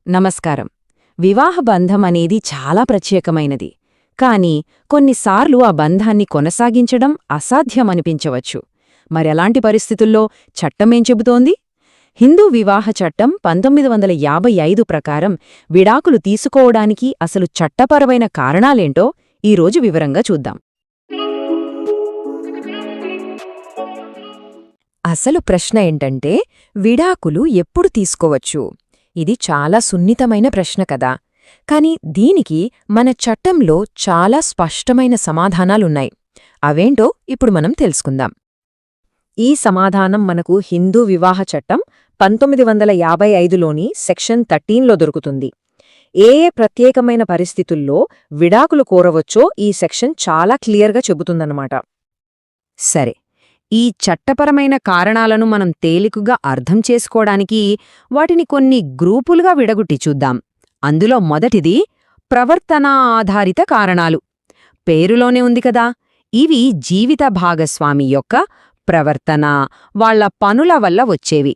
నమస్కారం. వివాహ బంధం అనేది చాలా ప్రత్యేకమైనది. కానీ కొన్నిసార్లు ఆ బంధాన్ని కొనసాగించడం అసాధ్యమనిపించవచ్చు. మరెలాంటి పరిస్థితుల్లో చట్టమేం చెబుతోంది? హిందూ వివాహ చట్టం 1955 ప్రకారం విడాకులు తీసుకోవడానికి అసలు చట్టపరమైన కారణాలేంటో ఈరోజు వివరంగా చూద్దాం. అసలు ప్రశ్న ఏంటంటే, విడాకులు ఎప్పుడు తీసుకోవచ్చు? ఇది చాలా సున్నితమైన ప్రశ్న కదా. కాని దీనికి మన చట్టంలో చాలా స్పష్టమైన సమాధానాలున్నాయి. అవేంటో ఇప్పుడు మనం తెలుసుకుందాం. ఈ సమాధానం మనకు హిందూ వివాహ చట్టం 1955లోని సెక్షన్ 13లో దొరుకుతుంది. ఏ ప్రత్యేకమైన పరిస్థితుల్లో విడాకులు కోరవచ్చో ఈ సెక్షన్ చాలా క్లియర్గా చెబుతుందన్నమాట. సరే, ఈ చట్టపరమైన కారణాలను మనం తేలికగా అర్థం చేసుకోవడానికి వాటిని కొన్ని గ్రూపులుగా విడగొట్టి చూద్దాం. అందులో మొదటిది ప్రవర్తనా ఆధారిత కారణాలు. పేరులోనే ఉంది కదా, ఇవి జీవిత భాగస్వామి యొక్క ప్రవర్తన, వాళ్ల పనుల వల్ల వచ్చేవి.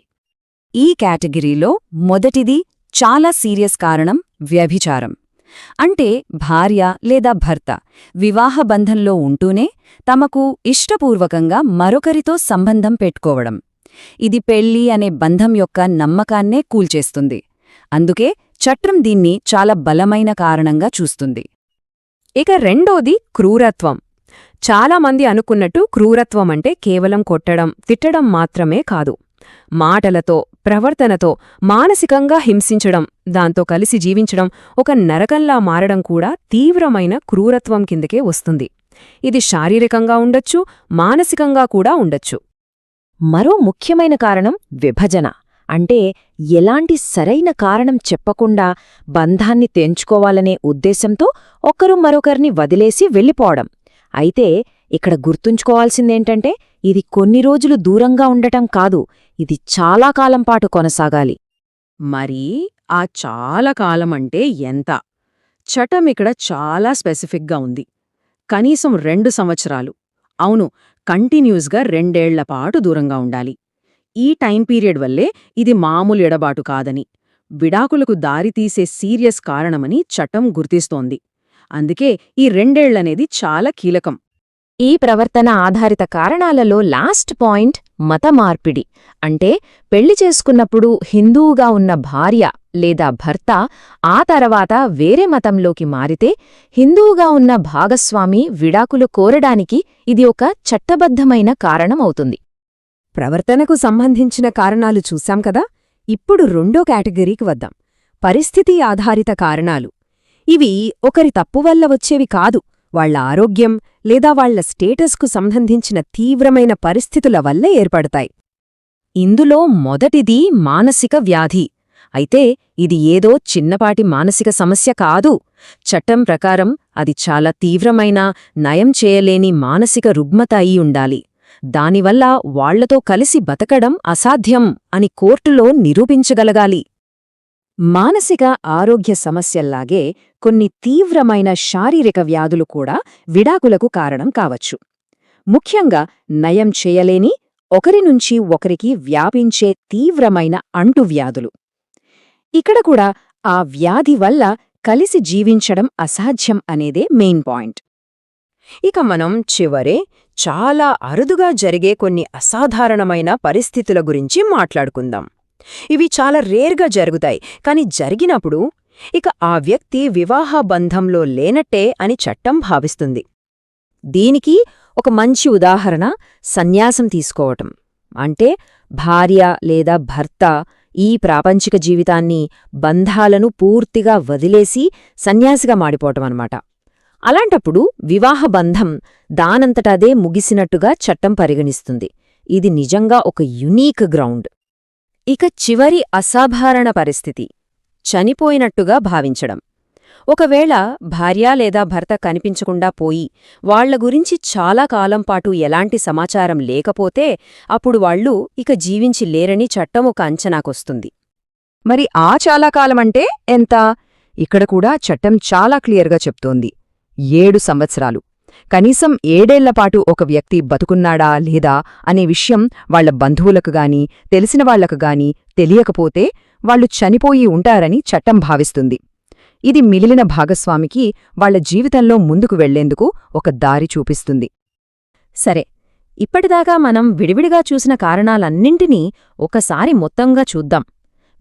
ఈ కేటగిరీలో మొదటిది చాలా సీరియస్ కారణం వ్యభిచారం. అంటే భార్య లేదా భర్త వివాహబంధంలో ఉంటూనే తమకు ఇష్టపూర్వకంగా మరొకరితో సంబంధం పెట్టుకోవడం. ఇది పెళ్లి అనే బంధం యొక్క నమ్మకాన్నే కూల్చేస్తుంది. అందుకే చట్టం దీన్ని చాలా బలమైన కారణంగా చూస్తుంది. ఇక రెండోది క్రూరత్వం. చాలామంది అనుకున్నట్టు క్రూరత్వం అంటే కేవలం కొట్టడం, తిట్టడం మాత్రమే కాదు. మాటలతో, ప్రవర్తనతో మానసికంగా హింసించడం, దాంతో కలిసి జీవించడం, ఒక నరకంలా మారడం కూడా తీవ్రమైన క్రూరత్వం కిందకే వస్తుంది. ఇది శారీరకంగా ఉండొచ్చు, మానసికంగా కూడా ఉండొచ్చు. మరో ముఖ్యమైన కారణం విభజన. అంటే ఎలాంటి సరైన కారణం చెప్పకుండా బంధాన్ని తెంచుకోవాలనే ఉద్దేశంతో ఒకరు మరొకరిని వదిలేసి వెళ్ళిపోవడం. అయితే ఇక్కడ గుర్తుంచుకోవాల్సిందేంటంటే, ఇది కొన్ని రోజులు దూరంగా ఉండటం కాదు, ఇది చాలా కాలం పాటు కొనసాగాలి. మరి ఆ చాలా కాలమంటే ఎంత? చట్టం ఇక్కడ చాలా స్పెసిఫిక్గా ఉంది. కనీసం 2 సంవత్సరాలు, అవును, కంటిన్యూస్గా 2 ఏళ్లపాటు దూరంగా ఉండాలి. ఈ టైం పీరియడ్ వల్లే ఇది మామూలు ఎడబాటు కాదని, విడాకులకు దారితీసే సీరియస్ కారణమని చట్టం గుర్తిస్తోంది. అందుకే ఈ 2 ఏళ్లనేది చాలా కీలకం. ఈ ప్రవర్తన ఆధారిత కారణాలలో లాస్ట్ పాయింట్ మత మార్పిడి. అంటే పెళ్లి చేసుకున్నప్పుడు హిందువుగా ఉన్న భార్య లేదా భర్త ఆ తర్వాత వేరే మతంలోకి మారితే హిందువుగా ఉన్న భాగస్వామి విడాకులు కోరడానికి ఇది ఒక చట్టబద్ధమైన కారణమవుతుంది. ప్రవర్తనకు సంబంధించిన కారణాలు చూశాం కదా. ఇప్పుడు రెండో కేటగిరీకి వద్దాం, పరిస్థితి ఆధారిత కారణాలు. ఇవి ఒకరి తప్పు వల్ల వచ్చేవి కాదు, వాళ్ల ఆరోగ్యం లేదా వాళ్ల స్టేటస్కు సంబంధించిన తీవ్రమైన పరిస్థితుల వల్ల ఏర్పడతాయి. ఇందులో మొదటిది మానసిక వ్యాధి. అయితే ఇది ఏదో చిన్నపాటి మానసిక సమస్య కాదు. చట్టం ప్రకారం అది చాలా తీవ్రమైన, నయం చేయలేని మానసిక రుగ్మత అయి ఉండాలి. దానివల్ల వాళ్లతో కలిసి బతకడం అసాధ్యం అని కోర్టులో నిరూపించగలగాలి. మానసిక ఆరోగ్య సమస్యల్లాగే కొన్ని తీవ్రమైన శారీరక వ్యాధులు కూడా విడాకులకు కారణం కావచ్చు. ముఖ్యంగా నయం చేయలేని, ఒకరి నుంచి ఒకరికి వ్యాపించే తీవ్రమైన అంటువ్యాధులు. ఇక్కడ కూడా ఆ వ్యాధి వల్ల కలిసి జీవించడం అసాధ్యం అనేదే మెయిన్ పాయింట్. ఇక మనం చివరే చాలా అరుదుగా జరిగే కొన్ని అసాధారణమైన పరిస్థితుల గురించి మాట్లాడుకుందాం. ఇవి చాలా రేర్గా జరుగుతాయి, కాని జరిగినప్పుడు ఇక ఆ వ్యక్తి వివాహ బంధంలో లేనట్టే అని చట్టం భావిస్తుంది. దీనికి ఒక మంచి ఉదాహరణ సన్యాసం తీసుకోవటం. అంటే భార్య లేదా భర్త ఈ ప్రాపంచిక జీవితాన్ని, బంధాలను పూర్తిగా వదిలేసి సన్యాసిగా మాడిపోవటం అన్నమాట. అలాంటప్పుడు వివాహ బంధం దానంతటదే ముగిసినట్టుగా చట్టం పరిగణిస్తుంది. ఇది నిజంగా ఒక యునీక్ గ్రౌండ్. ఇక చివరి అసాధారణ పరిస్థితి చనిపోయినట్టుగా భావించడం. ఒకవేళ భార్య లేదా భర్త కనిపించకుండా పోయి వాళ్ల గురించి చాలా కాలంపాటు ఎలాంటి సమాచారం లేకపోతే అప్పుడు వాళ్లు ఇక జీవించి లేరని చట్టం ఒక అంచనాకొస్తుంది. మరి ఆ చాలా కాలమంటే ఎంత? ఇక్కడ కూడా చట్టం చాలా క్లియర్గా చెప్తోంది, 7 సంవత్సరాలు. కనీసం 7 ఏళ్లపాటు ఒక వ్యక్తి బతుకున్నాడా లేదా అనే విషయం వాళ్ల బంధువులకు గాని తెలిసిన వాళ్లకు గాని తెలియకపోతే వాళ్లు చనిపోయి ఉంటారని చట్టం భావిస్తుంది. ఇది మిగిలిన భాగస్వామికి వాళ్ల జీవితంలో ముందుకు వెళ్లేందుకు ఒక దారి చూపిస్తుంది. సరే, ఇప్పటిదాకా మనం విడివిడిగా చూసిన కారణాలన్నింటినీ ఒకసారి మొత్తంగా చూద్దాం.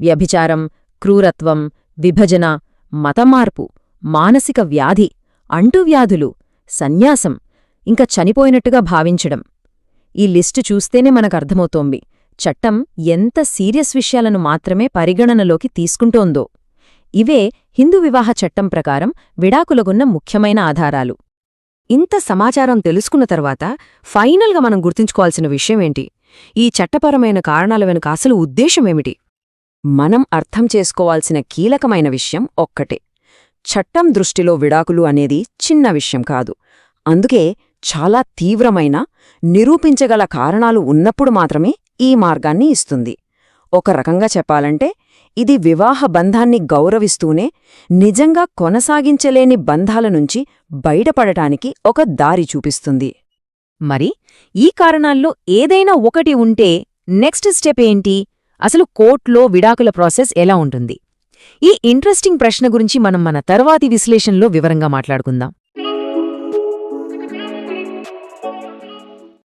వ్యభిచారం, క్రూరత్వం, విభజన, మతమార్పు, మానసిక వ్యాధి, అంటువ్యాధులు, సన్యాసం, ఇంకా చనిపోయినట్టుగా భావించడం. ఈ లిస్టు చూస్తేనే మనకర్థమవుతోంది చట్టం ఎంత సీరియస్ విషయాలను మాత్రమే పరిగణనలోకి తీసుకుంటోందో. ఇవే హిందూ వివాహ చట్టం ప్రకారం విడాకులకున్న ముఖ్యమైన ఆధారాలు. ఇంత సమాచారం తెలుసుకున్న తర్వాత ఫైనల్గా మనం గుర్తుంచుకోవాల్సిన విషయమేంటి? ఈ చట్టపరమైన కారణాల వెనుక అసలు ఉద్దేశమేమిటి? మనం అర్థం చేసుకోవాల్సిన కీలకమైన విషయం ఒక్కటే. చట్టం దృష్టిలో విడాకులు అనేది చిన్న విషయం కాదు. అందుకే చాలా తీవ్రమైన, నిరూపించగల కారణాలు ఉన్నప్పుడు మాత్రమే ఈ మార్గాన్ని ఇస్తుంది. ఒక రకంగా చెప్పాలంటే ఇది వివాహ బంధాన్ని గౌరవిస్తూనే నిజంగా కొనసాగించలేని బంధాల నుంచి బయటపడటానికి ఒక దారి చూపిస్తుంది. మరి ఈ కారణాల్లో ఏదైనా ఒకటి ఉంటే నెక్స్ట్ స్టెప్ ఏంటి? అసలు కోర్టులో విడాకుల ప్రాసెస్ ఎలా ఉంటుంది? ఈ ఇంట్రెస్టింగ్ ప్రశ్న గురించి మనం మన తర్వాతి విశ్లేషణలో వివరంగా మాట్లాడుకుందాం.